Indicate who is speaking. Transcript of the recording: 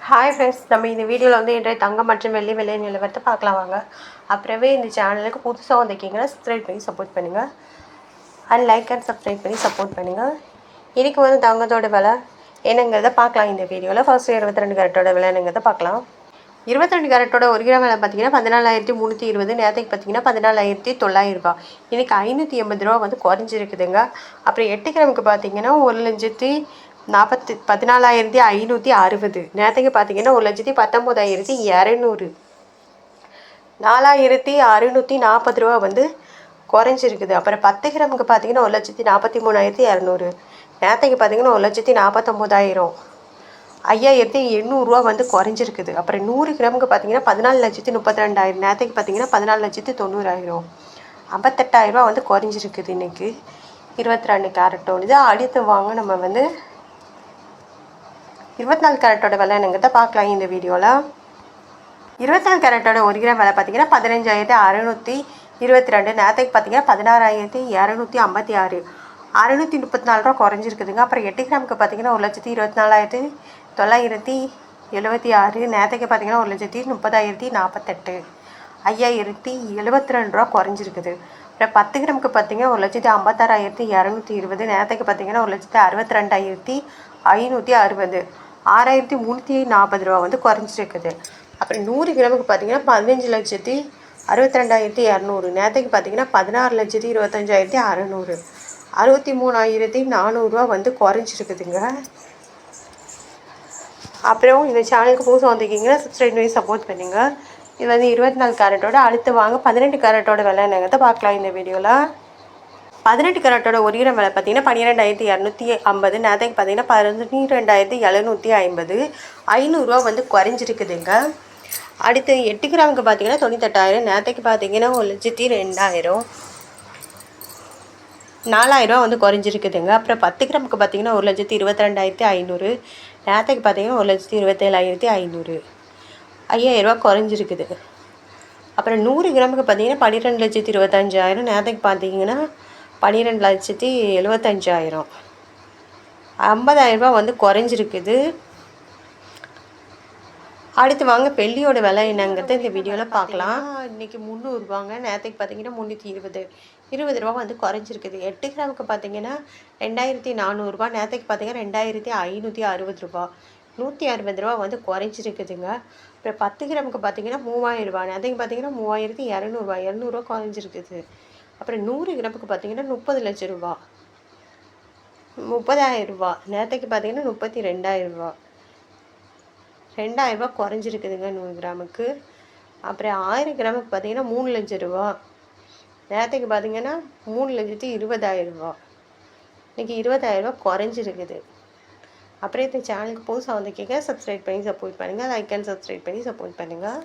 Speaker 1: Hi friends, நம்ம இந்த வீடியோவில் வந்து இன்றைய தங்கம் மற்றும் வெள்ளி விலை நிலவரத்தை பார்க்கலாம் வாங்க. அப்புறமே இந்த சேனலுக்கு புதுசாக வந்திருக்கீங்கன்னா சப்ஸ்கிரைப் பண்ணி சப்போர்ட் பண்ணுங்கள். லைக் அண்ட் சப்ஸ்கிரைப் பண்ணி சப்போர்ட் பண்ணுங்கள். இன்றைக்கி வந்து தங்கத்தோட விலை என்னங்கிறத பார்க்கலாம் இந்த வீடியோவில். ஃபர்ஸ்ட் 22 கேரட்டோட விலை என்னங்கிறத பார்க்கலாம். 22 கேரட்டோட 1 கிராம் விலை பார்த்தீங்கன்னா 14,320. நேரத்துக்கு பார்த்தீங்கன்னா 14,900 ரூபா. இன்றைக்கி 580 ரூபா வந்து குறைஞ்சிருக்குதுங்க. அப்புறம் 8 கிராமுக்கு பார்த்தீங்கன்னா 1,14,560. நேரத்துக்கு பார்த்தீங்கன்னா 1,19,200. 4,640 ரூபா வந்து குறைஞ்சிருக்குது. அப்புறம் 10 கிராமுக்கு பார்த்தீங்கன்னா 1,43,200. நேரத்துக்கு பார்த்தீங்கன்னா 1,49,000. 5,800 ரூபா வந்து குறைஞ்சிருக்குது. அப்புறம் 100 கிராமுக்கு பார்த்தீங்கன்னா 14,32,000. நேரத்துக்கு பார்த்தீங்கன்னா 14,90,000. 58,000 ரூபா வந்து குறைஞ்சிருக்குது இன்றைக்கி 22 கேரட்டோட. அடுத்து வாங்க நம்ம வந்து 24 கேரட்டோட விலை என்னங்கிறத பார்க்கலாம் இந்த வீடியோவில். 24 கேரட்டோட 1 கிராம் விலை பார்த்தீங்கன்னா 15,622. நேரத்துக்கு பார்த்தீங்கன்னா 16,256. 634 ரூபா குறைஞ்சிருக்குதுங்க. அப்புறம் 8 கிராமுக்கு பார்த்தீங்கன்னா 1,24,976. நேரத்துக்கு பார்த்தீங்கன்னா 1,30,048. 5,072 ரூபா குறைஞ்சிருக்குது. அப்புறம் 10 கிராமுக்கு பார்த்தீங்கன்னா 1,56,220. நேரத்துக்கு பார்த்தீங்கன்னா 1,62,560. 6,340 ரூபா வந்து குறைஞ்சிருக்குது. அப்புறம் 100 கிராமுக்கு பார்த்தீங்கன்னா 15,62,200. நேரத்துக்கு பார்த்தீங்கன்னா 16,25,600. 63,400 ரூபா வந்து குறைஞ்சிருக்குதுங்க. அப்புறம் இந்த சேனலுக்கு புதுசாக வந்திருக்கீங்கன்னா சப்ஸ்கிரைப் பண்ணி சப்போர்ட் பண்ணுங்கள். இது வந்து 24 கேரட்டோட. அடுத்து வாங்க 18 கேரட்டோட விலை என்னங்கிறத பார்க்கலாம் இந்த வீடியோவில். 18 கேரட்டோட 1 கிராம் விலை பார்த்தீங்கன்னா 12,250. நேரத்துக்கு பார்த்தீங்கன்னா 12,750. 500 ரூபா வந்து குறைஞ்சிருக்குதுங்க. அடுத்து 8 கிராமுக்கு பார்த்தீங்கன்னா 98,000. நேரத்துக்கு பார்த்தீங்கன்னா 1,02,000. 4,000 ரூபா வந்து குறைஞ்சிருக்குதுங்க. அப்புறம் 10 கிராமுக்கு பார்த்தீங்கன்னா 1,22,500. நேரத்துக்கு பார்த்தீங்கன்னா 1,27,500. 5,000 ரூபா குறைஞ்சிருக்குது. அப்புறம் 100 கிராமுக்கு பார்த்தீங்கன்னா 12,25,000. நேரத்துக்கு பார்த்தீங்கன்னா 12,75,000. 50,000 ரூபா வந்து குறைஞ்சிருக்குது. அடுத்து வாங்க வெள்ளியோட விலை என்னங்கிறத இந்த வீடியோவில் பார்க்கலாம். இன்றைக்கி 300 ரூபாங்க. நேரத்துக்கு பார்த்தீங்கன்னா 320. 20 ரூபா வந்து குறைஞ்சிருக்குது. 8 கிராமுக்கு பார்த்தீங்கன்னா 2,400 ரூபா. நேரத்துக்கு பார்த்தீங்கன்னா 2,560 ரூபா. 160 ரூபா வந்து குறைஞ்சிருக்குதுங்க. அப்புறம் 10 கிராமுக்கு பார்த்தீங்கன்னா 3,000 ரூபா. நேரத்துக்கு பார்த்தீங்கன்னா 3,200 ரூபா. 200 ரூபா குறைஞ்சிருக்குது. அப்புறம் 100 கிராமுக்கு பார்த்தீங்கன்னா 30 லட்சம் ரூபா. 30,000 ரூபா. நேரத்துக்கு பார்த்தீங்கன்னா 32,000 ரூபா. 2,000 ரூபா குறைஞ்சிருக்குதுங்க 100 கிராமுக்கு. அப்புறம் 1000 கிராமுக்கு பார்த்தீங்கன்னா 3 லட்சம் ரூபா. நேரத்துக்கு பார்த்தீங்கன்னா 3,20,000 ரூபா. இன்றைக்கி 20,000 ரூபா குறைஞ்சிருக்குது. அப்புறம் இந்த சேனலுக்கு புதுசாக வந்திருக்கீங்க சப்ஸ்கிரைப் பண்ணி சப்போர்ட் பண்ணுங்கள். லைக் அண்ட் சப்ஸ்கிரைப் பண்ணி சப்போர்ட் பண்ணுங்கள்.